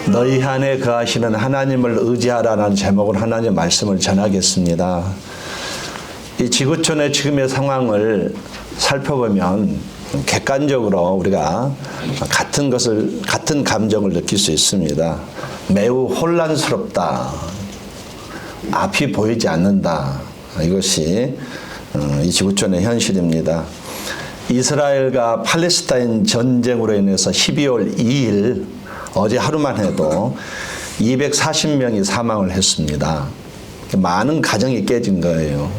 너희 안에 거하시는 하나님을 의지하라는 제목으로 하나님의 말씀을 전하겠습니다. 이 지구촌의 지금의 상황을 살펴보면 객관적으로 우리가 같은 감정을 느낄 수 있습니다. 매우 혼란스럽다. 앞이 보이지 않는다. 이것이 이 지구촌의 현실입니다. 이스라엘과 팔레스타인 전쟁으로 인해서 12월 2일 어제 하루만 해도 240명이 사망을 했습니다. 많은 가정이 깨진 거예요.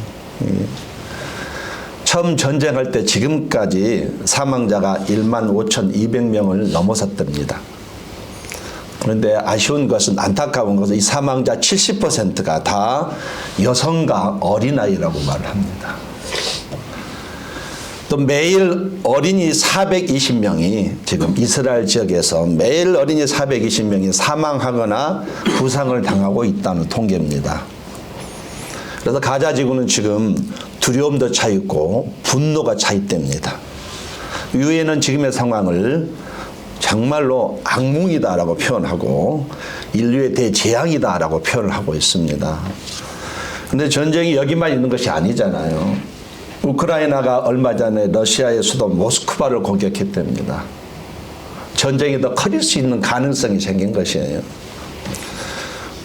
처음 전쟁할 때 지금까지 사망자가 15,200명을 넘어섰답니다. 그런데 아쉬운 것은, 안타까운 것은 이 사망자 70%가 다 여성과 어린아이라고 말을 합니다. 또 매일 어린이 420명이 지금 이스라엘 지역에서 매일 어린이 420명이 사망하거나 부상을 당하고 있다는 통계입니다. 그래서 가자 지구는 지금 두려움도 차 있고 분노가 차 있답니다. 유엔은 지금의 상황을 정말로 악몽이다라고 표현하고 인류의 대재앙이다라고 표현을 하고 있습니다. 그런데 전쟁이 여기만 있는 것이 아니잖아요. 우크라이나가 얼마 전에 러시아의 수도 모스크바를 공격했답니다. 전쟁이 더 커질 수 있는 가능성이 생긴 것이에요.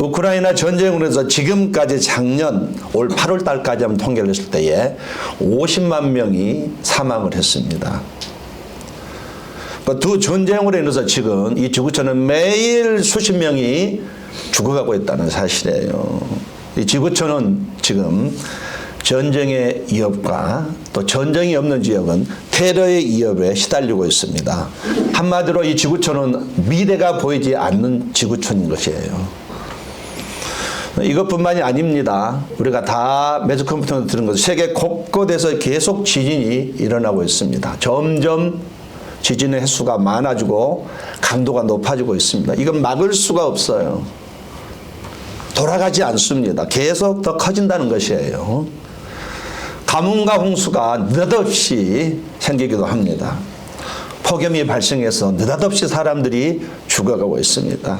우크라이나 전쟁으로 해서 지금까지 작년 올 8월 달까지 한번 통계를 했을 때에 50만 명이 사망을 했습니다. 두 전쟁으로 인해서 지금 이 지구촌은 매일 수십 명이 죽어가고 있다는 사실이에요. 이 지구촌은 지금 전쟁의 위협과 또 전쟁이 없는 지역은 테러의 위협에 시달리고 있습니다. 한마디로 이 지구촌은 미래가 보이지 않는 지구촌인 것이에요. 이것뿐만이 아닙니다. 우리가 다 매스컴퓨터에서 들은 것은 세계 곳곳에서 계속 지진이 일어나고 있습니다. 점점 지진의 횟수가 많아지고 강도가 높아지고 있습니다. 이건 막을 수가 없어요. 돌아가지 않습니다. 계속 더 커진다는 것이에요. 가뭄과 홍수가 느닷없이 생기기도 합니다. 폭염이 발생해서 느닷없이 사람들이 죽어가고 있습니다.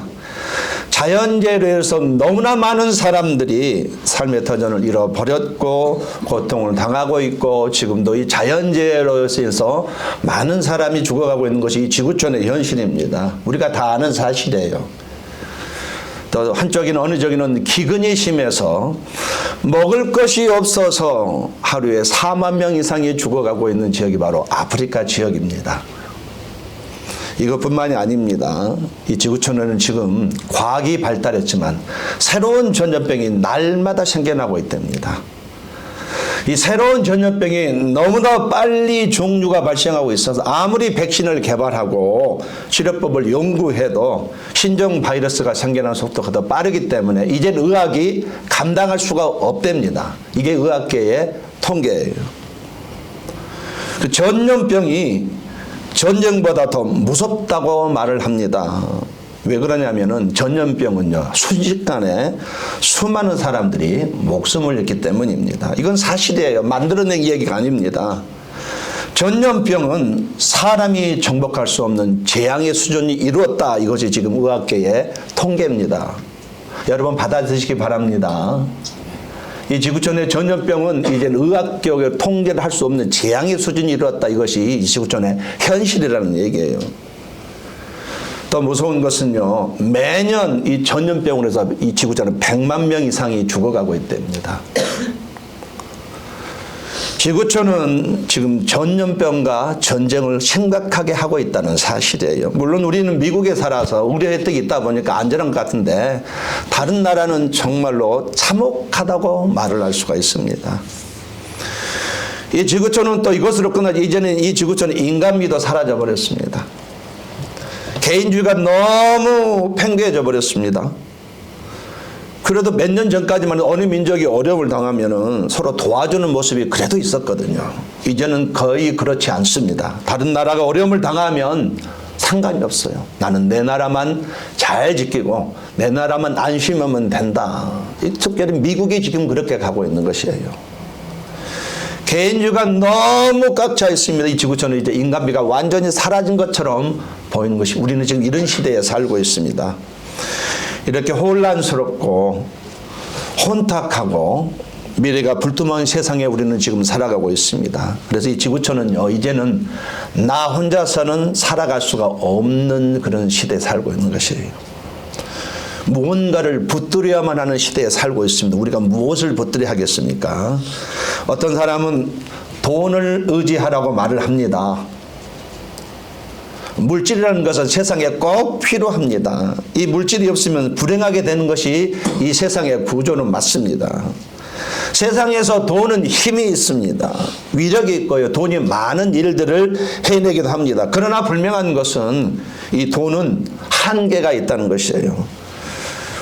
자연재해로 해서 너무나 많은 사람들이 삶의 터전을 잃어버렸고 고통을 당하고 있고, 지금도 이 자연재해로 해서 많은 사람이 죽어가고 있는 것이 이 지구촌의 현실입니다. 우리가 다 아는 사실이에요. 또 한쪽에는 어느 쪽에는 기근이 심해서 먹을 것이 없어서 하루에 4만 명 이상이 죽어가고 있는 지역이 바로 아프리카 지역입니다. 이것뿐만이 아닙니다. 이 지구촌에는 지금 과학이 발달했지만 새로운 전염병이 날마다 생겨나고 있답니다. 이 새로운 전염병이 너무나 빨리 종류가 발생하고 있어서 아무리 백신을 개발하고 치료법을 연구해도 신종 바이러스가 생겨나는 속도가 더 빠르기 때문에 이젠 의학이 감당할 수가 없답니다. 이게 의학계의 통계예요. 그 전염병이 전쟁보다 더 무섭다고 말을 합니다. 왜 그러냐면은 전염병은요, 순식간에 수많은 사람들이 목숨을 잃기 때문입니다. 이건 사실이에요. 만들어낸 얘기가 아닙니다. 전염병은 사람이 정복할 수 없는 재앙의 수준이 이루었다. 이것이 지금 의학계의 통계입니다. 여러분 받아들이시기 바랍니다. 이 지구촌의 전염병은 이제 의학계의 통계를 할 수 없는 재앙의 수준이 이루었다. 이것이 이 지구촌의 현실이라는 얘기예요. 더 무서운 것은요, 매년 이 전염병으로 해서 이 지구촌은 100만 명 이상이 죽어가고 있답니다. 지구촌은 지금 전염병과 전쟁을 심각하게 하고 있다는 사실이에요. 물론 우리는 미국에 살아서 우려 혜택이 있다 보니까 안전한 것 같은데, 다른 나라는 정말로 참혹하다고 말을 할 수가 있습니다. 이 지구촌은 또 이것으로 끝나지, 이제는 이 지구촌은 인간미도 사라져 버렸습니다. 개인주의가 너무 팽배해져 버렸습니다. 그래도 몇 년 전까지만 어느 민족이 어려움을 당하면은 서로 도와주는 모습이 그래도 있었거든요. 이제는 거의 그렇지 않습니다. 다른 나라가 어려움을 당하면 상관이 없어요. 나는 내 나라만 잘 지키고 내 나라만 안심하면 된다. 특별히 미국이 지금 그렇게 가고 있는 것이에요. 개인주의가 너무 꽉 차 있습니다. 이 지구촌은 이제 인간미가 완전히 사라진 것처럼 보이는 것이, 우리는 지금 이런 시대에 살고 있습니다. 이렇게 혼란스럽고 혼탁하고 미래가 불투명한 세상에 우리는 지금 살아가고 있습니다. 그래서 이 지구촌은요, 이제는 나 혼자서는 살아갈 수가 없는 그런 시대에 살고 있는 것이에요. 무언가를 붙들어야만 하는 시대에 살고 있습니다. 우리가 무엇을 붙들어야 하겠습니까? 어떤 사람은 돈을 의지하라고 말을 합니다. 물질이라는 것은 세상에 꼭 필요합니다. 이 물질이 없으면 불행하게 되는 것이 이 세상의 구조는 맞습니다. 세상에서 돈은 힘이 있습니다. 위력이 있고요. 돈이 많은 일들을 해내기도 합니다. 그러나 분명한 것은 이 돈은 한계가 있다는 것이에요.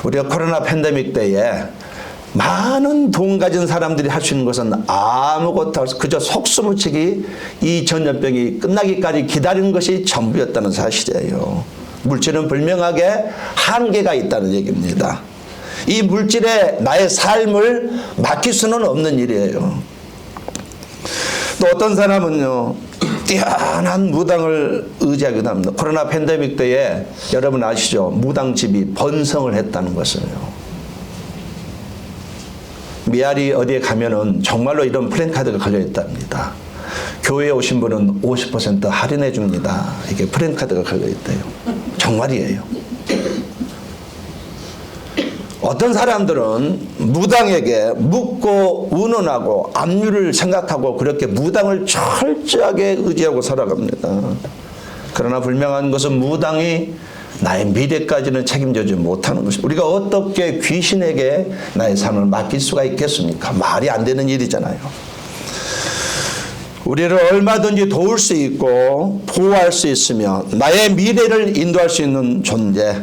우리가 코로나 팬데믹 때에 많은 돈 가진 사람들이 할 수 있는 것은 아무것도 없어 그저 속수무책이 이 전염병이 끝나기까지 기다리는 것이 전부였다는 사실이에요. 물질은 분명하게 한계가 있다는 얘기입니다. 이 물질에 나의 삶을 맡길 수는 없는 일이에요. 또 어떤 사람은요, 뛰어난 무당을 의지하기도 합니다. 코로나 팬데믹 때에 여러분 아시죠? 무당집이 번성을 했다는 것을요. 미아리 어디에 가면은 정말로 이런 플랜카드가 걸려 있답니다. 교회에 오신 분은 50% 할인해 줍니다. 이게 플랜카드가 걸려 있대요. 정말이에요. 어떤 사람들은 무당에게 묻고 운운하고 압류를 생각하고 그렇게 무당을 철저하게 의지하고 살아갑니다. 그러나 분명한 것은 무당이 나의 미래까지는 책임져주지 못하는 것입니다. 우리가 어떻게 귀신에게 나의 삶을 맡길 수가 있겠습니까? 말이 안 되는 일이잖아요. 우리를 얼마든지 도울 수 있고 보호할 수 있으며 나의 미래를 인도할 수 있는 존재,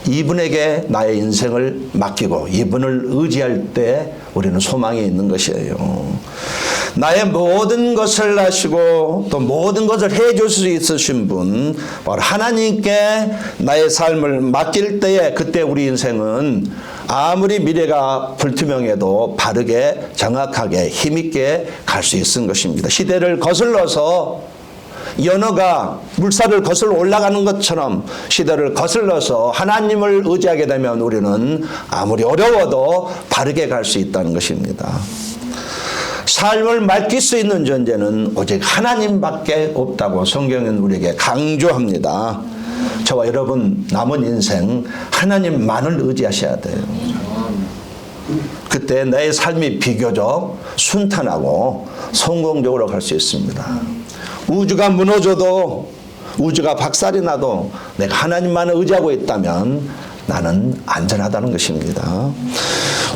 이분에게 나의 인생을 맡기고 이분을 의지할 때 우리는 소망이 있는 것이에요. 나의 모든 것을 아시고 또 모든 것을 해줄 수 있으신 분, 바로 하나님께 나의 삶을 맡길 때에 그때 우리 인생은 아무리 미래가 불투명해도 바르게 정확하게 힘있게 갈 수 있는 것입니다. 시대를 거슬러서 연어가 물살을 거슬러 올라가는 것처럼 시대를 거슬러서 하나님을 의지하게 되면 우리는 아무리 어려워도 바르게 갈 수 있다는 것입니다. 삶을 맡길 수 있는 존재는 오직 하나님밖에 없다고 성경은 우리에게 강조합니다. 저와 여러분 남은 인생 하나님만을 의지하셔야 돼요. 그때 내 삶이 비교적 순탄하고 성공적으로 갈 수 있습니다. 우주가 무너져도 우주가 박살이 나도 내가 하나님만을 의지하고 있다면 나는 안전하다는 것입니다.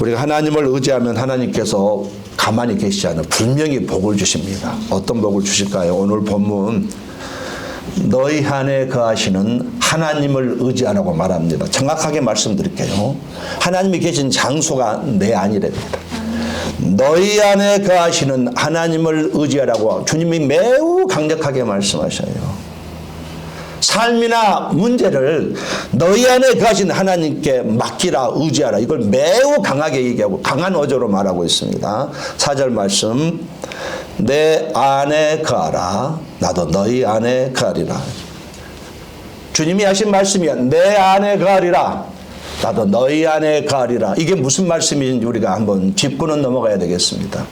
우리가 하나님을 의지하면 하나님께서 가만히 계시지 않아 분명히 복을 주십니다. 어떤 복을 주실까요? 오늘 본문 너희 안에 거하시는 하나님을 의지하라고 말합니다. 정확하게 말씀드릴게요. 하나님이 계신 장소가 내 안이랍니다. 너희 안에 거하시는 하나님을 의지하라고 주님이 매우 강력하게 말씀하셔요. 삶이나 문제를 너희 안에 거하신 하나님께 맡기라, 의지하라. 이걸 매우 강하게 얘기하고 강한 어조로 말하고 있습니다. 4절 말씀, 내 안에 거하라, 나도 너희 안에 거하리라. 주님이 하신 말씀이야. 내 안에 거하리라, 나도 너희 안에 거하리라. 이게 무슨 말씀인지 우리가 한번 짚고는 넘어가야 되겠습니다.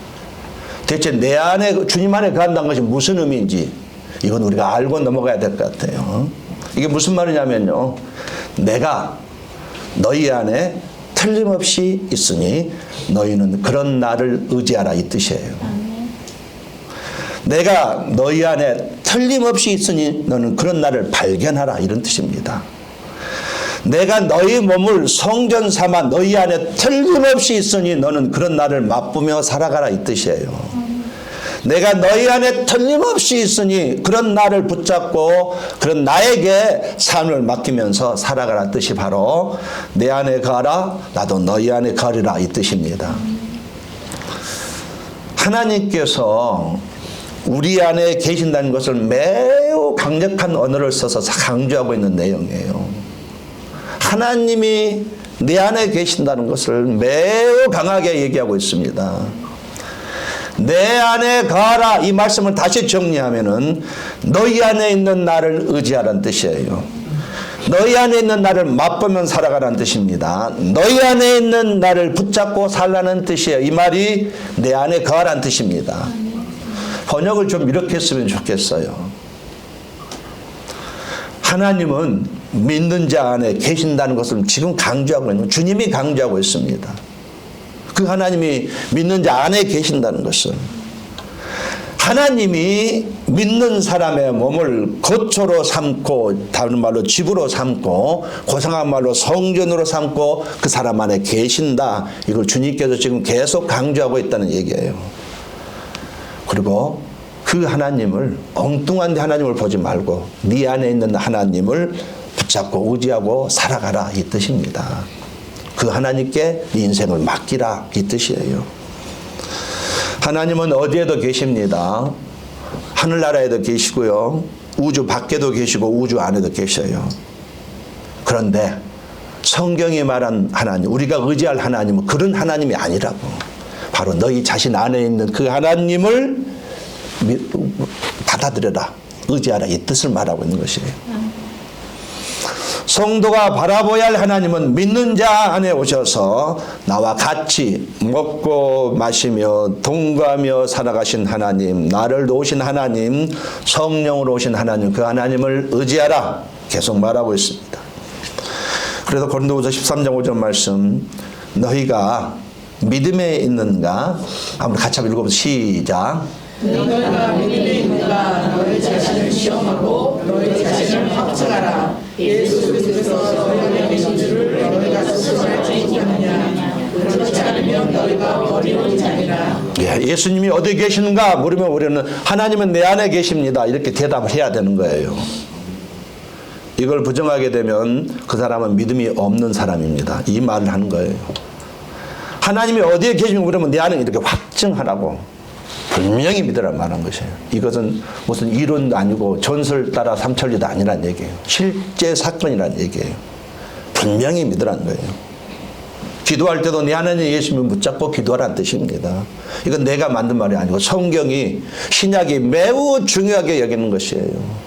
대체 내 안에, 주님 안에 거한다는 것이 무슨 의미인지 이건 우리가 알고 넘어가야 될 것 같아요. 이게 무슨 말이냐면요, 내가 너희 안에 틀림없이 있으니 너희는 그런 나를 의지하라, 이 뜻이에요. 내가 너희 안에 틀림없이 있으니 너는 그런 나를 발견하라, 이런 뜻입니다. 내가 너희 몸을 성전 삼아 너희 안에 틀림없이 있으니 너는 그런 나를 맛보며 살아가라, 이 뜻이에요. 내가 너희 안에 틀림없이 있으니 그런 나를 붙잡고 그런 나에게 삶을 맡기면서 살아가라 뜻이 바로 내 안에 거하라, 나도 너희 안에 거하리라, 이 뜻입니다. 하나님께서 우리 안에 계신다는 것을 매우 강력한 언어를 써서 강조하고 있는 내용이에요. 하나님이 내 안에 계신다는 것을 매우 강하게 얘기하고 있습니다. 내 안에 거하라. 이 말씀을 다시 정리하면은 너희 안에 있는 나를 의지하라는 뜻이에요. 너희 안에 있는 나를 맛보면 살아가라는 뜻입니다. 너희 안에 있는 나를 붙잡고 살라는 뜻이에요. 이 말이 내 안에 거하라는 뜻입니다. 번역을 좀 이렇게 했으면 좋겠어요. 하나님은 믿는 자 안에 계신다는 것을 지금 강조하고 있는, 주님이 강조하고 있습니다. 그 하나님이 믿는 자 안에 계신다는 것은, 하나님이 믿는 사람의 몸을 거처로 삼고, 다른 말로 집으로 삼고, 고상한 말로 성전으로 삼고 그 사람 안에 계신다. 이걸 주님께서 지금 계속 강조하고 있다는 얘기예요. 그리고 그 하나님을, 엉뚱한 하나님을 보지 말고 네 안에 있는 하나님을 붙잡고 의지하고 살아가라, 이 뜻입니다. 그 하나님께 인생을 맡기라, 이 뜻이에요. 하나님은 어디에도 계십니다. 하늘나라에도 계시고요, 우주 밖에도 계시고 우주 안에도 계셔요. 그런데 성경이 말한 하나님, 우리가 의지할 하나님은 그런 하나님이 아니라고. 바로 너희 자신 안에 있는 그 하나님을 받아들여라, 의지하라, 이 뜻을 말하고 있는 것이에요. 성도가 바라보아야 할 하나님은 믿는 자 안에 오셔서 나와 같이 먹고 마시며 동거하며 살아가신 하나님, 나를 도우신 하나님, 성령으로 오신 하나님, 그 하나님을 의지하라, 계속 말하고 있습니다. 그래서 고린도후서 13장 5절 말씀, 너희가 믿음에 있는가? 한번 같이 한번 읽어보세요. 시작. 너희가 믿음에 있는가? 너희 자신을 시험하고 너희 자신을 확증하라. 예수 그리스도께서 너희 안에 계신 줄을 너희가 스스로 알지 않느냐? 그렇지 않으면 너희가 어리운 자니라. 예수님이 어디 계시는가 물으면 우리는 하나님은 내 안에 계십니다, 이렇게 대답을 해야 되는 거예요. 이걸 부정하게 되면 그 사람은 믿음이 없는 사람입니다. 이 말을 하는 거예요. 하나님이 어디에 계시면 그러면 내 안에 이렇게 확증하라고, 분명히 믿으라고 말한 것이에요. 이것은 무슨 이론도 아니고 전설 따라 삼천리도 아니란 얘기예요. 실제 사건이란 얘기예요. 분명히 믿으라는 거예요. 기도할 때도 내 안에 예수님을 붙잡고 기도하라는 뜻입니다. 이건 내가 만든 말이 아니고 성경이, 신약이 매우 중요하게 여기는 것이에요.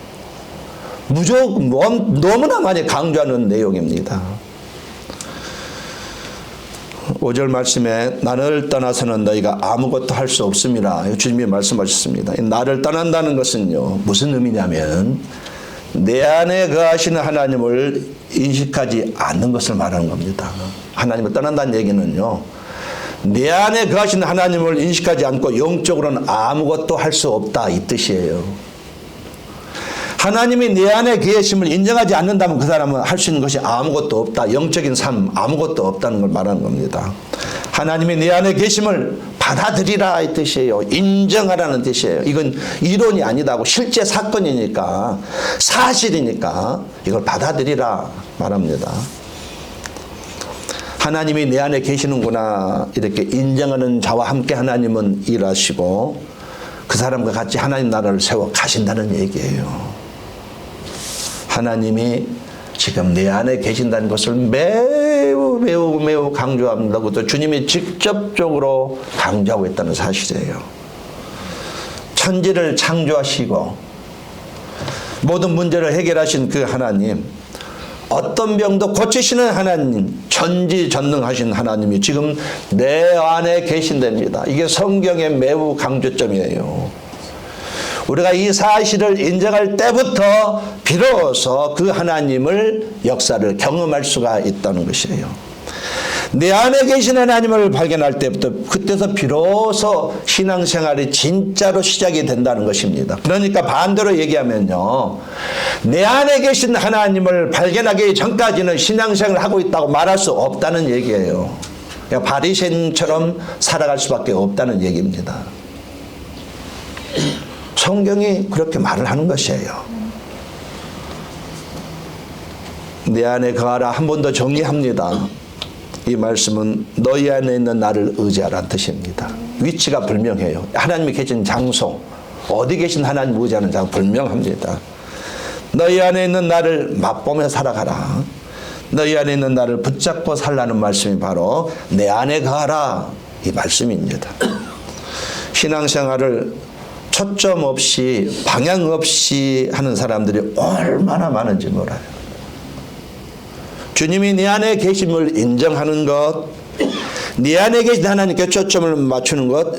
너무나 많이 강조하는 내용입니다. 5절 말씀에 나를 떠나서는 너희가 아무것도 할 수 없음이라, 주님이 말씀하셨습니다. 나를 떠난다는 것은요, 무슨 의미냐면 내 안에 거하시는 하나님을 인식하지 않는 것을 말하는 겁니다. 하나님을 떠난다는 얘기는요, 내 안에 거하시는 하나님을 인식하지 않고 영적으로는 아무것도 할 수 없다, 이 뜻이에요. 하나님이 내 안에 계심을 인정하지 않는다면 그 사람은 할 수 있는 것이 아무것도 없다, 영적인 삶 아무것도 없다는 걸 말하는 겁니다. 하나님이 내 안에 계심을 받아들이라, 이 뜻이에요. 인정하라는 뜻이에요. 이건 이론이 아니다고, 실제 사건이니까, 사실이니까 이걸 받아들이라 말합니다. 하나님이 내 안에 계시는구나, 이렇게 인정하는 자와 함께 하나님은 일하시고 그 사람과 같이 하나님 나라를 세워 가신다는 얘기예요. 하나님이 지금 내 안에 계신다는 것을 매우 강조합니다. 그것도 주님이 직접적으로 강조하고 있다는 사실이에요. 천지를 창조하시고 모든 문제를 해결하신 그 하나님, 어떤 병도 고치시는 하나님, 전지전능하신 하나님이 지금 내 안에 계신답니다. 이게 성경의 매우 강조점이에요. 우리가 이 사실을 인정할 때부터 비로소 그 하나님을, 역사를 경험할 수가 있다는 것이에요. 내 안에 계신 하나님을 발견할 때부터, 그때서 비로소 신앙생활이 진짜로 시작이 된다는 것입니다. 그러니까 반대로 얘기하면요, 내 안에 계신 하나님을 발견하기 전까지는 신앙생활을 하고 있다고 말할 수 없다는 얘기예요. 그냥 바리새인처럼 살아갈 수밖에 없다는 얘기입니다. 성경이 그렇게 말을 하는 것이에요. 내 안에 거하라, 한 번 더 정리합니다. 이 말씀은 너희 안에 있는 나를 의지하라는 뜻입니다. 위치가 분명해요. 하나님이 계신 장소, 어디 계신 하나님 의지하는 장소 분명합니다. 너희 안에 있는 나를 맛보며 살아가라. 너희 안에 있는 나를 붙잡고 살라는 말씀이 바로 내 안에 거하라, 이 말씀입니다. 신앙생활을 초점 없이 방향 없이 하는 사람들이 얼마나 많은지 몰라요. 주님이 내 안에 계심을 인정하는 것, 내 안에 계신 하나님께 초점을 맞추는 것,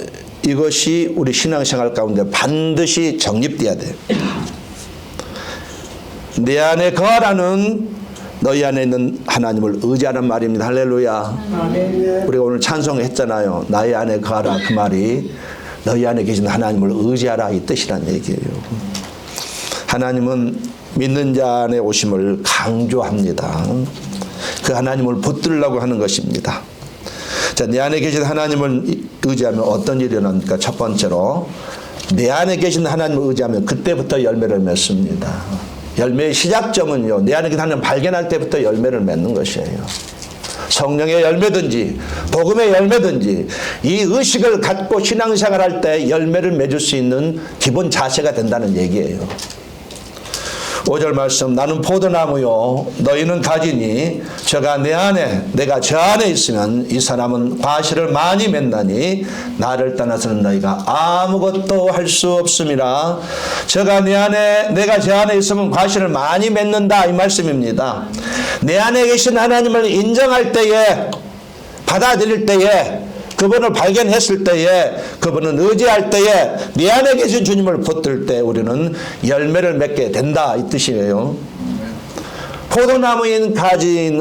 이것이 우리 신앙생활 가운데 반드시 정립돼야 돼요. 내 안에 거하라는 너희 안에 있는 하나님을 의지하는 말입니다. 할렐루야. 우리가 오늘 찬송했잖아요. 나의 안에 거하라. 그 말이 너희 안에 계신 하나님을 의지하라 이 뜻이란 얘기예요. 하나님은 믿는 자 안에 오심을 강조합니다. 그 하나님을 붙들려고 하는 것입니다. 자, 내 안에 계신 하나님을 의지하면 어떤 일이 일어납니까? 첫 번째로 내 안에 계신 하나님을 의지하면 그때부터 열매를 맺습니다. 열매의 시작점은요, 내 안에 계신 하나님을 발견할 때부터 열매를 맺는 것이에요. 성령의 열매든지 복음의 열매든지 이 의식을 갖고 신앙생활할 때 열매를 맺을 수 있는 기본 자세가 된다는 얘기예요. 5절 말씀, 나는 포도나무요 너희는 가지니 저가 내 안에 내가 저 안에 있으면 이 사람은 과실을 많이 맺나니 나를 떠나서는 너희가 아무것도 할 수 없음이라. 저가 내 안에 내가 저 안에 있으면 과실을 많이 맺는다 이 말씀입니다. 내 안에 계신 하나님을 인정할 때에, 받아들일 때에, 그분을 발견했을 때에, 그분은 의지할 때에, 네 안에 계신 주님을 붙들 때 우리는 열매를 맺게 된다 이 뜻이에요. 포도나무 가진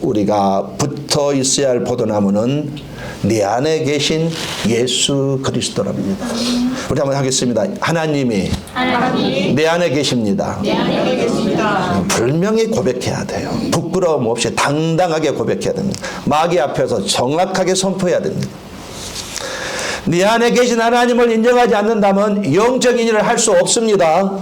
우리가 붙어 있어야 할 포도나무는 네 안에 계신 예수 그리스도랍니다. 우리 한번 하겠습니다. 하나님이 내 안에 계십니다. 분명히 고백해야 돼요. 부끄러움 없이 당당하게 고백해야 됩니다. 마귀 앞에서 정확하게 선포해야 됩니다. 네 안에 계신 하나님을 인정하지 않는다면 영적인 일을 할 수 없습니다.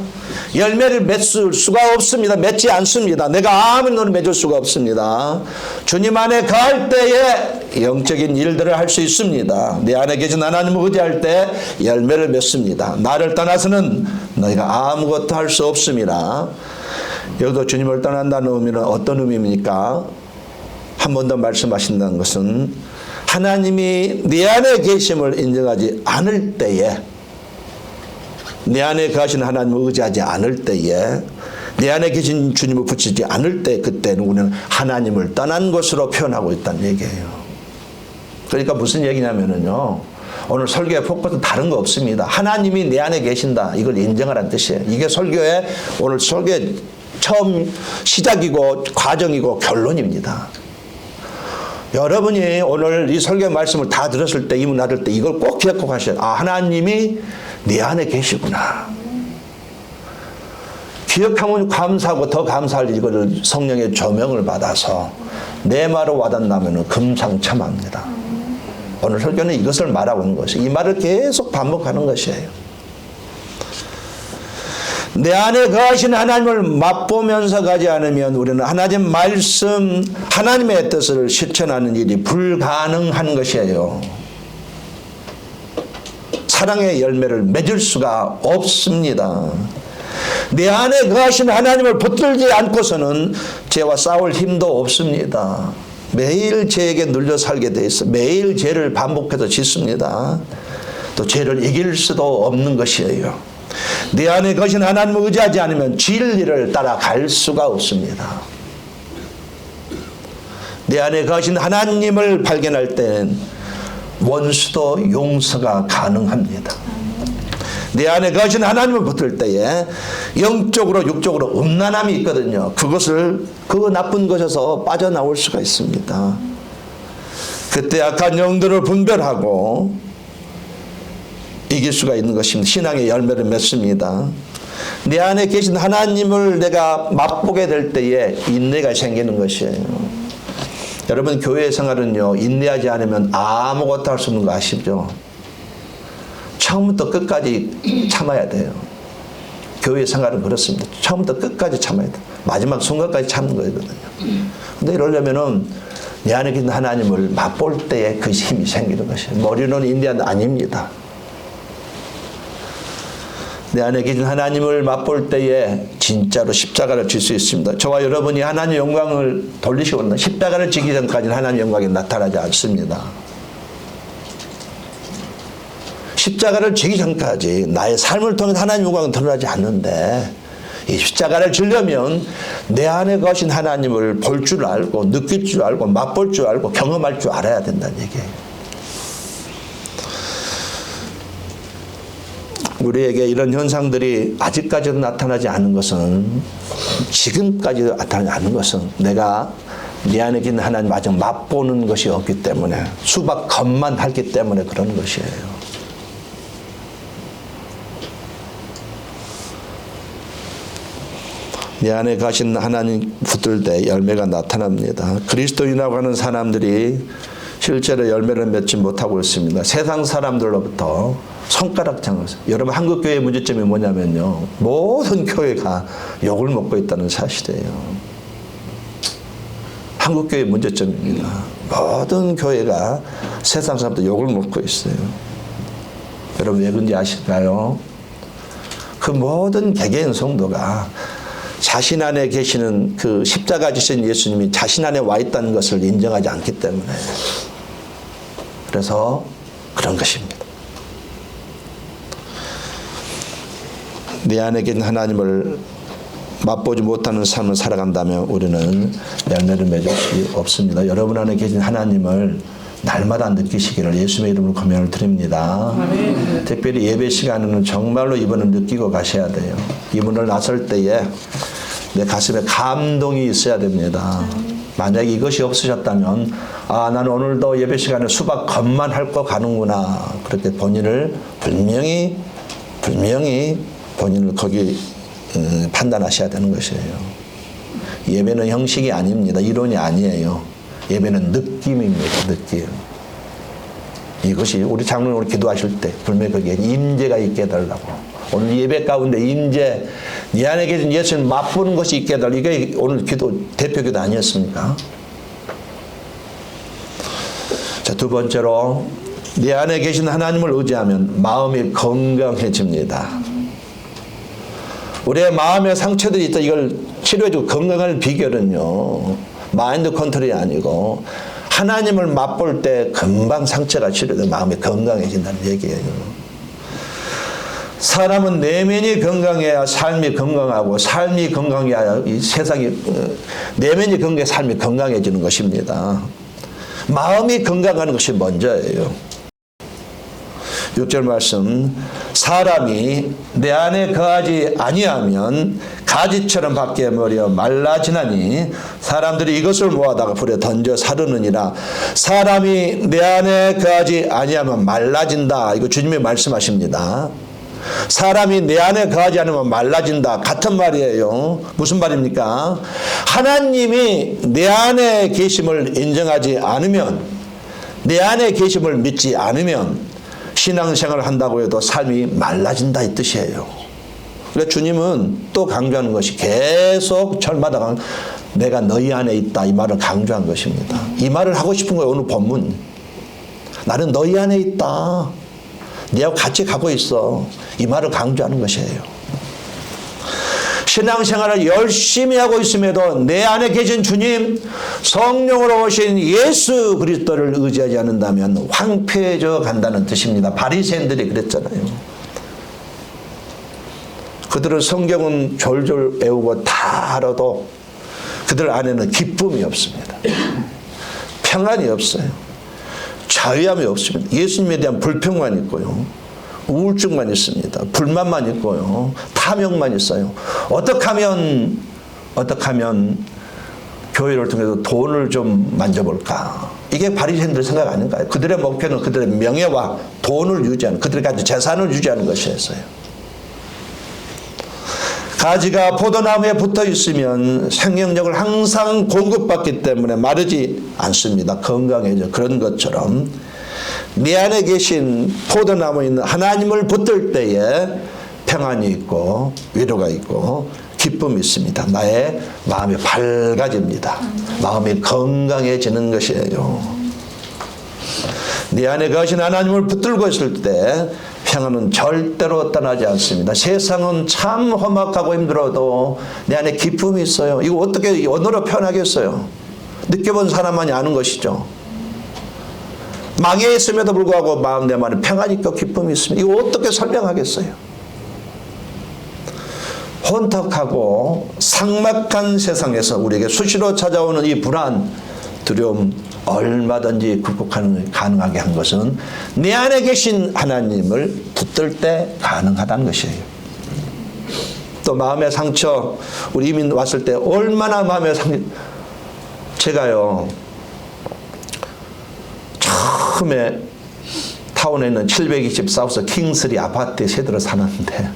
열매를 맺을 수가 없습니다. 맺지 않습니다. 내가 아무리 노력 맺을 수가 없습니다. 주님 안에 거할 때에 영적인 일들을 할 수 있습니다. 내 안에 계신 하나님을 의지할 때 열매를 맺습니다. 나를 떠나서는 너희가 아무것도 할 수 없습니다. 여기도 주님을 떠난다는 의미는 어떤 의미입니까? 한 번 더 말씀하신다는 것은 하나님이 내 안에 계심을 인정하지 않을 때에, 내 안에 거하신 하나님을 의지하지 않을 때에, 내 안에 계신 주님을 붙이지 않을 때, 그때는 우리는 하나님을 떠난 것으로 표현하고 있다는 얘기예요. 그러니까 무슨 얘기냐면요, 오늘 설교의 포커스는 다른 거 없습니다. 하나님이 내 안에 계신다, 이걸 인정하라는 뜻이에요. 이게 설교의 오늘 설교의 처음 시작이고 과정이고 결론입니다. 여러분이 오늘 이 설교 말씀을 다 들었을 때, 이문 나눌 때 이걸 꼭 기억하고 가셔야 돼요. 아, 하나님이 내 안에 계시구나. 기억하면 감사하고 더 감사할 이거를 성령의 조명을 받아서 내 말을 와닿는다면 금상첨화입니다. 오늘 설교는 이것을 말하고 있는 것이에요. 이 말을 계속 반복하는 것이에요. 내 안에 거하신 하나님을 맛보면서 가지 않으면 우리는 하나님 말씀, 하나님의 뜻을 실천하는 일이 불가능한 것이에요. 사랑의 열매를 맺을 수가 없습니다. 내 안에 거하신 하나님을 붙들지 않고서는 죄와 싸울 힘도 없습니다. 매일 죄에게 눌려 살게 돼 있어. 매일 죄를 반복해서 짓습니다. 또 죄를 이길 수도 없는 것이에요. 내 안에 거신 하나님을 의지하지 않으면 진리를 따라갈 수가 없습니다. 내 안에 거신 하나님을 발견할 때는 원수도 용서가 가능합니다. 내 안에 거신 하나님을 붙들 때에 영적으로 육적으로 음란함이 있거든요. 그것을 그 나쁜 것에서 빠져나올 수가 있습니다. 그때 악한 영들을 분별하고 이길 수가 있는 것입니다. 신앙의 열매를 맺습니다. 내 안에 계신 하나님을 내가 맛보게 될 때에 인내가 생기는 것이에요. 여러분, 교회 생활은요, 인내하지 않으면 아무것도 할 수 없는 거 아시죠? 처음부터 끝까지 참아야 돼요. 교회 생활은 그렇습니다. 처음부터 끝까지 참아야 돼요. 마지막 순간까지 참는 거거든요. 근데 이러려면은 내 안에 계신 하나님을 맛볼 때에 그 힘이 생기는 것이에요. 머리로는 인내는 아닙니다. 내 안에 계신 하나님을 맛볼 때에 진짜로 십자가를 질 수 있습니다. 저와 여러분이 하나님의 영광을 돌리시거든요. 십자가를 지기 전까지는 하나님의 영광이 나타나지 않습니다. 십자가를 지기 전까지 나의 삶을 통해 하나님의 영광은 드러나지 않는데 이 십자가를 지려면 내 안에 거신 하나님을 볼 줄 알고 느낄 줄 알고 맛볼 줄 알고 경험할 줄 알아야 된다는 얘기예요. 우리에게 이런 현상들이 아직까지도 나타나지 않은 것은 지금까지도 나타나지 않은 것은 내가 내 안에 있는 하나님 아직 맛보는 것이 없기 때문에 수박 겉만 핥기 때문에 그런 것이에요. 내 안에 가신 하나님 붙들 때 열매가 나타납니다. 그리스도인이라고 하는 사람들이 실제로 열매를 맺지 못하고 있습니다. 세상 사람들로부터 손가락장을. 여러분 한국교회의 문제점이 뭐냐면요. 모든 교회가 욕을 먹고 있다는 사실이에요. 한국교회의 문제점입니다. 모든 교회가 세상 사람들 욕을 먹고 있어요. 여러분 왜 그런지 아실까요? 그 모든 개개인 성도가 자신 안에 계시는 그 십자가 지신 예수님이 자신 안에 와 있다는 것을 인정하지 않기 때문에 그래서 그런 것입니다. 내 안에 계신 하나님을 맛보지 못하는 삶을 살아간다면 우리는 열매를 맺을 수 없습니다. 여러분 안에 계신 하나님을 날마다 느끼시기를 예수님의 이름으로 권면을 드립니다. 아멘. 특별히 예배 시간에는 정말로 이번을 느끼고 가셔야 돼요. 이분을 나설 때에 내 가슴에 감동이 있어야 됩니다. 만약에 이것이 없으셨다면 나는 오늘도 예배 시간에 수박 겉만 핥고 가는구나. 그렇게 본인을 분명히 본인을 거기 판단하셔야 되는 것이에요. 예배는 형식이 아닙니다. 이론이 아니에요. 예배는 느낌입니다. 느낌. 이것이 우리 장로님 오늘 기도하실 때 분명히 거기에 임재가 있게 해달라고. 오늘 예배 가운데 임재, 네 안에 계신 예수님 맛보는 것이 있게 해달라고. 이게 오늘 기도, 대표 기도 아니었습니까? 자, 두 번째로 네 안에 계신 하나님을 의지하면 마음이 건강해집니다. 우리의 마음의 상처들이 있다. 이걸 치료해주고 건강할 비결은요. 마인드 컨트롤이 아니고 하나님을 맛볼 때 금방 상처가 치료돼 마음이 건강해진다는 얘기예요. 사람은 내면이 건강해야 삶이 건강하고 삶이 건강해야 이 세상이 내면이 건강해 삶이 건강해지는 것입니다. 마음이 건강하는 것이 먼저예요. 6절 말씀 사람이 내 안에 거하지 아니하면 가지처럼 밖에 버려 말라지나니 사람들이 이것을 모아다가 불에 던져 사르느니라. 사람이 내 안에 거하지 아니하면 말라진다. 이거 주님이 말씀하십니다. 사람이 내 안에 거하지 않으면 말라진다. 같은 말이에요. 무슨 말입니까? 하나님이 내 안에 계심을 인정하지 않으면 내 안에 계심을 믿지 않으면 신앙생활을 한다고 해도 삶이 말라진다 이 뜻이에요. 그러니까 주님은 또 강조하는 것이 계속 절마다 내가 너희 안에 있다 이 말을 강조한 것입니다. 이 말을 하고 싶은 거예요. 오늘 본문. 나는 너희 안에 있다. 네하고 같이 가고 있어. 이 말을 강조하는 것이에요. 신앙생활을 열심히 하고 있음에도 내 안에 계신 주님 성령으로 오신 예수 그리스도를 의지하지 않는다면 황폐해져 간다는 뜻입니다. 바리새인들이 그랬잖아요. 그들은 성경은 졸졸 외우고 다 알아도 그들 안에는 기쁨이 없습니다. 평안이 없어요. 자유함이 없습니다. 예수님에 대한 불평만 있고요. 우울증만 있습니다. 불만만 있고요. 탐욕만 있어요. 어떻게 하면 교회를 통해서 돈을 좀 만져볼까? 이게 바리새인들의 생각 아닌가요? 그들의 목표는 그들의 명예와 돈을 유지하는, 그들이 가진 재산을 유지하는 것이었어요. 가지가 포도나무에 붙어 있으면 생명력을 항상 공급받기 때문에 마르지 않습니다. 건강해져. 그런 것처럼 내 안에 계신 포도나무에 있는 하나님을 붙들 때에 평안이 있고 위로가 있고 기쁨이 있습니다. 나의 마음이 밝아집니다. 마음이 건강해지는 것이에요. 내 안에 거하신 하나님을 붙들고 있을 때 평안은 절대로 떠나지 않습니다. 세상은 참 험악하고 힘들어도 내 안에 기쁨이 있어요. 이거 어떻게 언어로 표현하겠어요? 느껴본 사람만이 아는 것이죠. 망해 있음에도 불구하고 마음 내 마음에 평안이 있고 기쁨이 있습니다. 이거 어떻게 설명하겠어요? 혼탁하고 삭막한 세상에서 우리에게 수시로 찾아오는 이 불안, 두려움 얼마든지 가능하게 한 것은 내 안에 계신 하나님을 붙들 때 가능하다는 것이에요. 또 마음의 상처, 우리 이민 왔을 때 얼마나 마음의 상처, 제가요 처음에 타운에 있는 720 사우스 킹스리 아파트에 새들어 사는데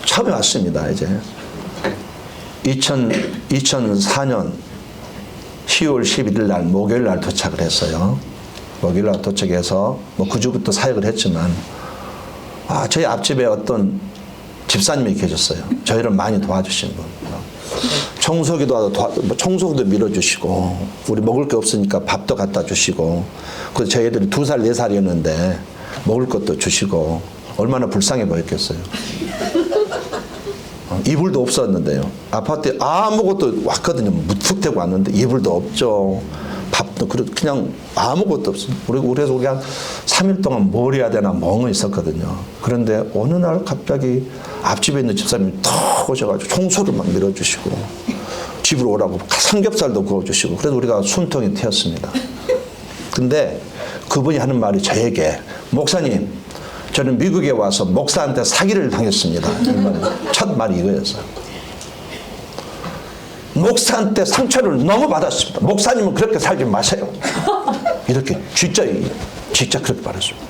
처음에 왔습니다. 이제 2004년 10월 11일 날 목요일 날 도착을 했어요. 목요일 날 도착해서 뭐 그 주부터 사역을 했지만 저희 앞집에 어떤 집사님이 계셨어요. 저희를 많이 도와주신 분. 청소기도 청소기도 밀어주시고 우리 먹을 게 없으니까 밥도 갖다 주시고 그래서 저희 애들이 2살 4살이었는데 먹을 것도 주시고 얼마나 불쌍해 보였겠어요. 이불도 없었는데요. 아파트에 아무것도 왔거든요. 무턱대고 왔는데 이불도 없죠. 밥도 그냥 아무것도 없어요. 그래서 우리 한 3일 동안 뭘 해야 되나 멍해 있었거든요. 그런데 어느 날 갑자기 앞집에 있는 집사님이 턱 오셔가지고 청소를 막 밀어주시고 집으로 오라고 삼겹살도 구워주시고 그래서 우리가 숨통이 트였습니다. 근데 그분이 하는 말이 저에게 목사님 저는 미국에 와서 목사한테 사기를 당했습니다. 첫 말이 이거였어요. 목사한테 상처를 너무 받았습니다. 목사님은 그렇게 살지 마세요. 이렇게 진짜 그렇게 말했습니다.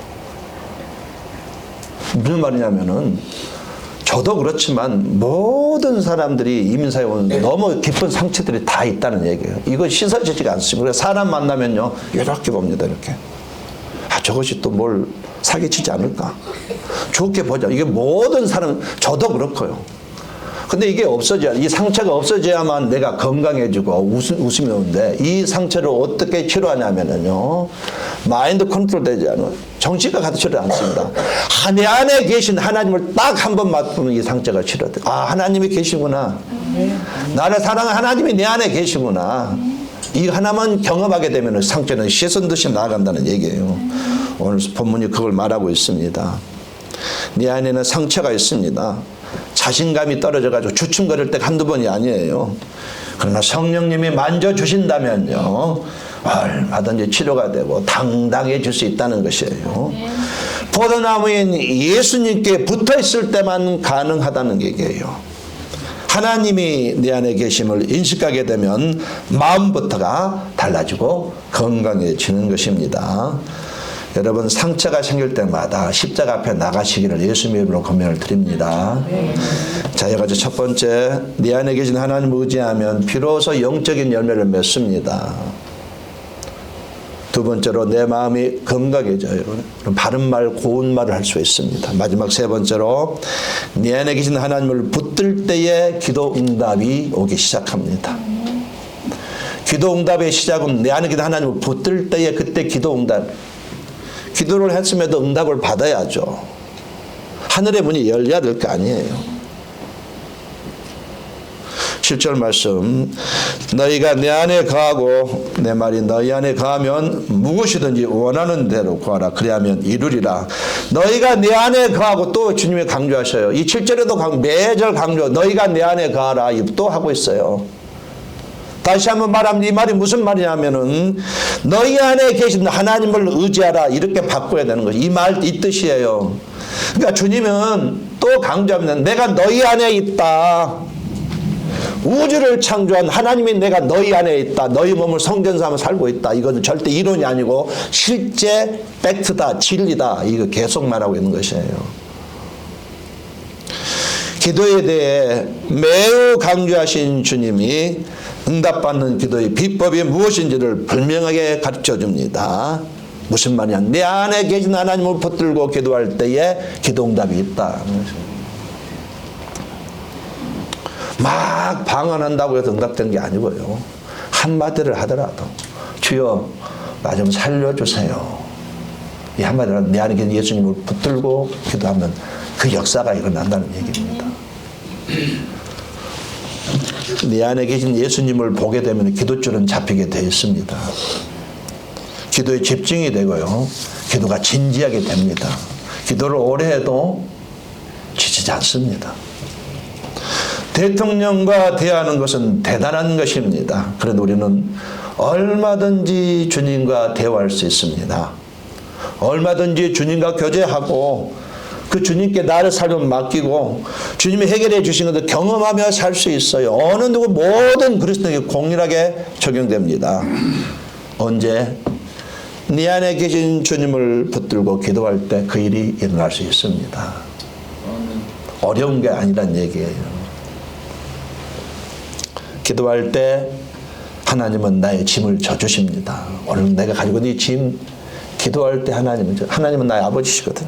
무슨 말이냐면은 저도 그렇지만 모든 사람들이 이민사에 오는 너무 깊은 상처들이 다 있다는 얘기예요. 이거 씻어지지가 않습니다. 그래서 사람 만나면요 이렇게 봅니다. 이렇게. 저것이 또 뭘 사기치지 않을까? 좋게 보자. 이게 모든 사람, 저도 그렇고요. 근데 이게 이 상처가 없어져야만 내가 건강해지고 웃음이 오는데 이 상처를 어떻게 치료하냐면요. 마인드 컨트롤 되지 않아요. 정신과 가서 치료 않습니다. 내 안에 계신 하나님을 딱 한 번 맛보면 이 상처가 치료돼. 하나님이 계시구나. 나를 사랑하는 하나님이 내 안에 계시구나. 이 하나만 경험하게 되면 상처는 씻은 듯이 나아간다는 얘기예요. 오늘 본문이 그걸 말하고 있습니다. 네 안에는 상처가 있습니다. 자신감이 떨어져가지고 주춤거릴 때 한두 번이 아니에요. 그러나 성령님이 만져주신다면요 얼마든지 치료가 되고 당당해질 수 있다는 것이에요. 포도나무인 예수님께 붙어있을 때만 가능하다는 얘기예요. 하나님이 내 안에 계심을 인식하게 되면 마음부터가 달라지고 건강해지는 것입니다. 여러분 상처가 생길 때마다 십자가 앞에 나가시기를 예수님의 이름으로 권면을 드립니다. 자, 여기까지 첫 번째, 네 안에 계신 하나님을 의지하면 비로소 영적인 열매를 맺습니다. 두 번째로 내 마음이 건강해져요. 바른 말, 고운 말을 할 수 있습니다. 마지막 세 번째로 네 안에 계신 하나님을 붙들 때에 기도 응답이 오기 시작합니다. 기도 응답의 시작은 내 안에 계신 하나님을 붙들 때에 그때 기도 응답. 기도를 했음에도 응답을 받아야죠. 하늘의 문이 열려야 될 거 아니에요. 7절 말씀, 너희가 내 안에 거하고 내 말이 너희 안에 거하면 무엇이든지 원하는 대로 구하라. 그리하면 이루리라. 너희가 내 안에 거하고 또 주님이 강조하셔요. 이 7절에도 매절 강조, 너희가 내 안에 거하라. 또 하고 있어요. 다시 한번 말하면 이 말이 무슨 말이냐면은 너희 안에 계신 하나님을 의지하라 이렇게 바꿔야 되는 거죠. 이 뜻이에요. 그러니까 주님은 또 강조합니다. 내가 너희 안에 있다. 우주를 창조한 하나님이 내가 너희 안에 있다. 너희 몸을 성전 삼아 살고 있다. 이건 절대 이론이 아니고 실제 팩트다. 진리다. 이거 계속 말하고 있는 것이에요. 기도에 대해 매우 강조하신 주님이 응답받는 기도의 비법이 무엇인지를 분명하게 가르쳐 줍니다. 무슨 말이냐? 내 안에 계신 하나님을 붙들고 기도할 때에 기도 응답이 있다. 막 방언한다고 해서 응답된 게 아니고요. 한마디를 하더라도 주여 나 좀 살려주세요. 이 한마디로 내 안에 계신 예수님을 붙들고 기도하면 그 역사가 일어난다는 얘기입니다. 내 안에 계신 예수님을 보게 되면 기도줄은 잡히게 되어 있습니다. 기도에 집중이 되고요. 기도가 진지하게 됩니다. 기도를 오래 해도 지치지 않습니다. 대통령과 대화하는 것은 대단한 것입니다. 그런데 우리는 얼마든지 주님과 대화할 수 있습니다. 얼마든지 주님과 교제하고 그 주님께 나를 삶을 맡기고 주님이 해결해 주신 것을 경험하며 살 수 있어요. 어느 누구 모든 그리스도인에게 공일하게 적용됩니다. 언제? 네 안에 계신 주님을 붙들고 기도할 때 그 일이 일어날 수 있습니다. 어려운 게 아니란 얘기예요. 기도할 때 하나님은 나의 짐을 져주십니다. 오늘 내가 가지고 있는 이 짐, 기도할 때 하나님은 나의 아버지시거든.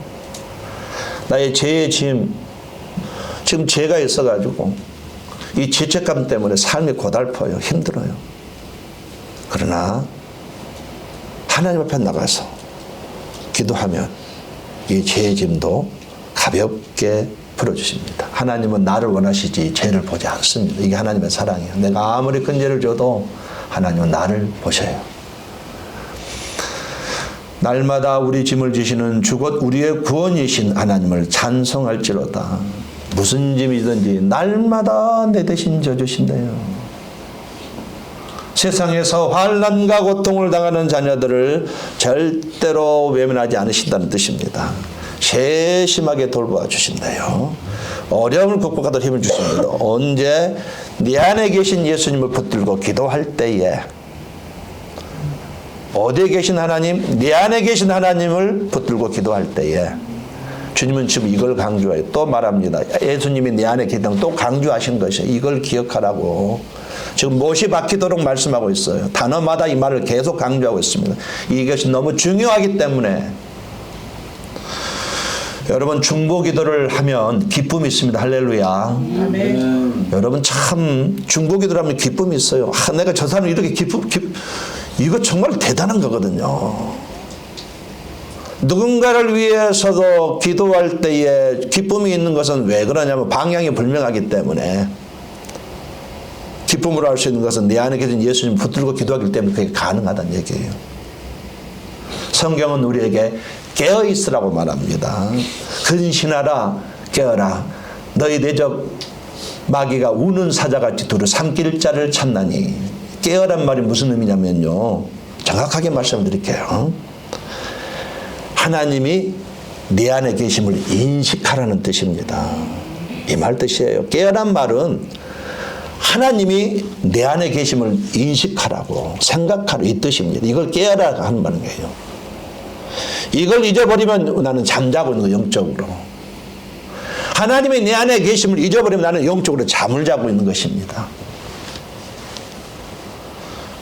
나의 죄의 짐, 지금 죄가 있어가지고 이 죄책감 때문에 삶이 고달퍼요. 힘들어요. 그러나 하나님 앞에 나가서 기도하면 이 죄의 짐도 가볍게 풀어주십니다. 하나님은 나를 원하시지 죄를 보지 않습니다. 이게 하나님의 사랑이에요. 내가 아무리 큰 죄를 져도 하나님은 나를 보셔요. 날마다 우리 짐을 지시는 주곧 우리의 구원이신 하나님을 찬송할지로다. 무슨 짐이든지 날마다 내 대신 져주신대요. 세상에서 환난과 고통을 당하는 자녀들을 절대로 외면하지 않으신다는 뜻입니다. 세심하게 돌보아 주신대요. 어려움을 극복하도록 힘을 주십니다. 언제? 네 안에 계신 예수님을 붙들고 기도할 때에. 어디에 계신 하나님? 네 안에 계신 하나님을 붙들고 기도할 때에. 주님은 지금 이걸 강조해요. 또 말합니다. 예수님이 네 안에 계시다고 또 강조하신 것이에요. 이걸 기억하라고. 지금 못이 박히도록 말씀하고 있어요. 단어마다 이 말을 계속 강조하고 있습니다. 이것이 너무 중요하기 때문에. 여러분 중보기도를 하면 기쁨이 있습니다. 할렐루야. 아멘. 여러분 참 중보기도를 하면 기쁨이 있어요. 내가 저 사람 이렇게 이거 정말 대단한 거거든요. 누군가를 위해서도 기도할 때에 기쁨이 있는 것은 왜 그러냐면 방향이 불명하기 때문에. 기쁨으로 할 수 있는 것은 내 안에 계신 예수님 붙들고 기도하기 때문에 그게 가능하다는 얘기예요. 성경은 우리에게 깨어있으라고 말합니다. 근신하라 깨어라 너희 내적 마귀가 우는 사자같이 두루 삼킬 자를 찾나니. 깨어란 말이 무슨 의미냐면요, 정확하게 말씀드릴게요. 하나님이 네 안에 계심을 인식하라는 뜻입니다. 이 말 뜻이에요. 깨어란 말은 하나님이 내 안에 계심을 인식하라고 생각하라 이 뜻입니다. 이걸 깨어라 하는 말이에요. 이걸 잊어버리면 나는 잠자고 있는 거예요. 영적으로. 하나님이 내 안에 계심을 잊어버리면 나는 영적으로 잠을 자고 있는 것입니다.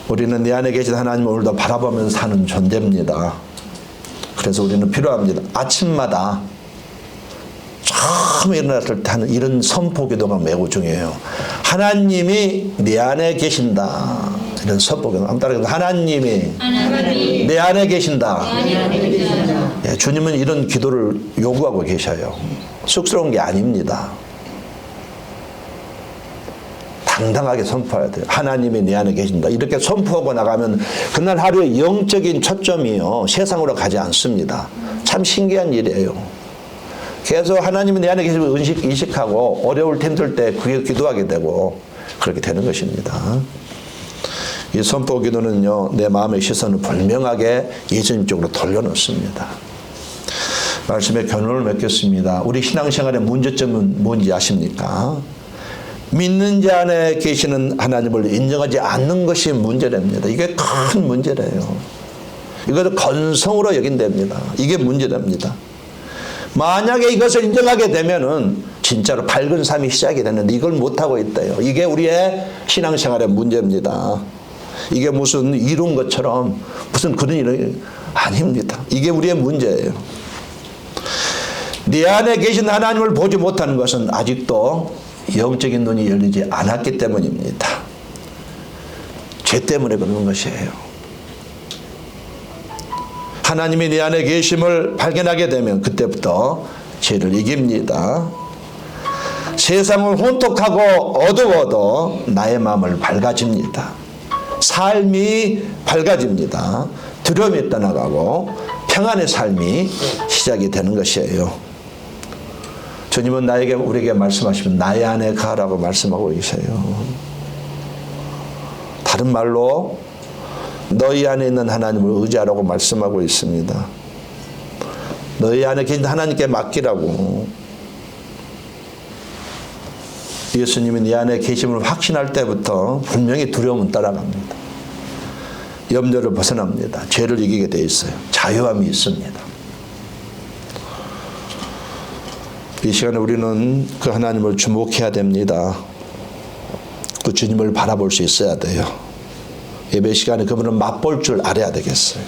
우리는 내 안에 계신 하나님을 오늘도 바라보면서 사는 존재입니다. 그래서 우리는 필요합니다. 아침마다 처음 일어났을 때 하는 이런 선포기도가 매우 중요해요. 하나님이 내 안에 계신다. 이런 선포기도. 한번 따라해서 하나님이 내 안에 계신다. 예, 주님은 이런 기도를 요구하고 계셔요. 쑥스러운 게 아닙니다. 당당하게 선포해야 돼요. 하나님이 내 안에 계신다. 이렇게 선포하고 나가면 그날 하루의 영적인 초점이요 세상으로 가지 않습니다. 참 신기한 일이에요. 계속 하나님이 내 안에 계시면 인식하고 어려울 힘들 때 그게 기도하게 되고 그렇게 되는 것입니다. 이 선포 기도는요 내 마음의 시선을 분명하게 예수님 쪽으로 돌려놓습니다. 말씀에 결론을 맺겠습니다. 우리 신앙생활의 문제점은 뭔지 아십니까? 믿는 자 안에 계시는 하나님을 인정하지 않는 것이 문제랍니다. 이게 큰 문제래요. 이것을 건성으로 여긴답니다. 이게 문제랍니다. 만약에 이것을 인정하게 되면은 진짜로 밝은 삶이 시작이 되는데 이걸 못하고 있대요. 이게 우리의 신앙생활의 문제입니다. 이게 무슨 이룬 것처럼 무슨 그런 일이 아닙니다. 이게 우리의 문제예요. 네 안에 계신 하나님을 보지 못하는 것은 아직도 영적인 눈이 열리지 않았기 때문입니다. 죄 때문에 그러는 것이에요. 하나님이 내 안에 계심을 발견하게 되면 그때부터 죄를 이깁니다. 세상을 혼톡하고 어두워도 나의 마음을 밝아집니다. 삶이 밝아집니다. 두려움이 떠나가고 평안의 삶이 시작이 되는 것이에요. 주님은 우리에게 말씀하시면 나의 안에 가라고 말씀하고 계세요. 다른 말로 너희 안에 있는 하나님을 의지하라고 말씀하고 있습니다. 너희 안에 계신 하나님께 맡기라고. 예수님이 네 안에 계심을 확신할 때부터 분명히 두려움은 떠나갑니다. 염려를 벗어납니다. 죄를 이기게 돼 있어요. 자유함이 있습니다. 이 시간에 우리는 그 하나님을 주목해야 됩니다. 그 주님을 바라볼 수 있어야 돼요. 예배 시간에 그분을 맛볼 줄 알아야 되겠어요.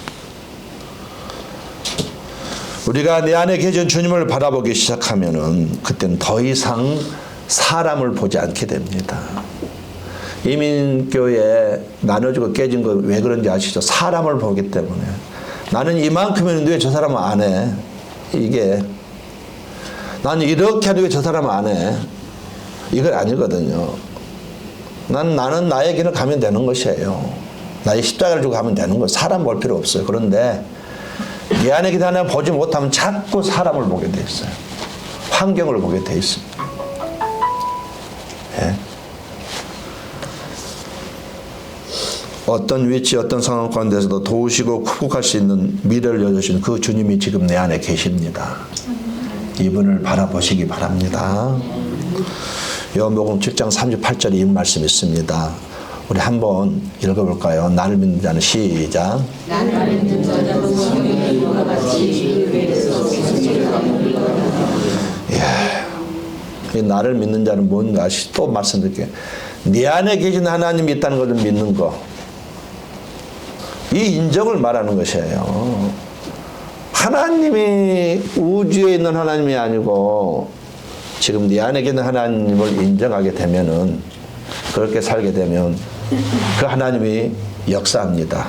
우리가 내 안에 계신 주님을 바라보기 시작하면은 그때는 더 이상 사람을 보지 않게 됩니다. 이민교회 나눠주고 깨진 거 왜 그런지 아시죠? 사람을 보기 때문에. 나는 이만큼이는데 왜 저 사람은 안 해? 이게 나는 이렇게 하는데 왜 저 사람은 안 해? 이건 아니거든요. 나는 나의 길을 가면 되는 것이에요. 나의 십자가를 주고 가면 되는 거예요. 사람 볼 필요 없어요. 그런데 내 안에 계신 하나님 보지 못하면 자꾸 사람을 보게 돼 있어요. 환경을 보게 돼 있습니다. 예. 어떤 위치, 어떤 상황 가운데서도 도우시고 극복할 수 있는 미래를 열어주신 그 주님이 지금 내 안에 계십니다. 이분을 바라보시기 바랍니다. 요한복음 7장 38절에 이 말씀이 있습니다. 우리 한번 읽어볼까요? 나를 믿는 자는 시작. 나를 믿는 자는 성령의 이와 같이 의에서 생기를 받는 거다. 이 나를 믿는 자는 뭔가 또 말씀드릴게요. 네 안에 계신 하나님이 있다는 것을 믿는 거. 이 인정을 말하는 것이에요. 하나님이 우주에 있는 하나님이 아니고 지금 네 안에 계신 하나님을 인정하게 되면은 그렇게 살게 되면 그 하나님이 역사합니다.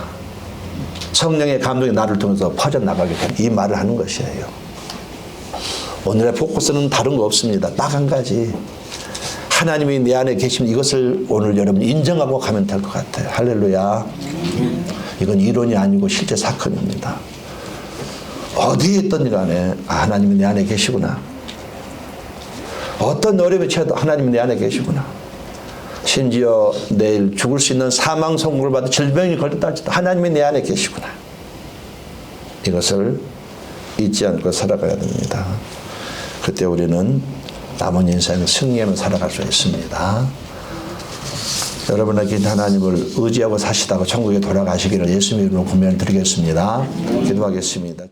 성령의 감동이 나를 통해서 퍼져나가게 되는 이 말을 하는 것이에요. 오늘의 포커스는 다른 거 없습니다. 딱 한 가지. 하나님이 내 안에 계시면 이것을 오늘 여러분 인정하고 가면 될 것 같아요. 할렐루야. 이건 이론이 아니고 실제 사건입니다. 어디에 있든 간에 하나님이 내 안에 계시구나. 어떤 어려움에 처해도 하나님이 내 안에 계시구나. 심지어 내일 죽을 수 있는 사망 선고를 받아 질병이 걸렸다 할지도 하나님이 내 안에 계시구나. 이것을 잊지 않고 살아가야 됩니다. 그때 우리는 남은 인생을 승리하며 살아갈 수 있습니다. 여러분에게 하나님을 의지하고 사시다가 천국에 돌아가시기를 예수님의 이름으로 권면을 드리겠습니다. 기도하겠습니다.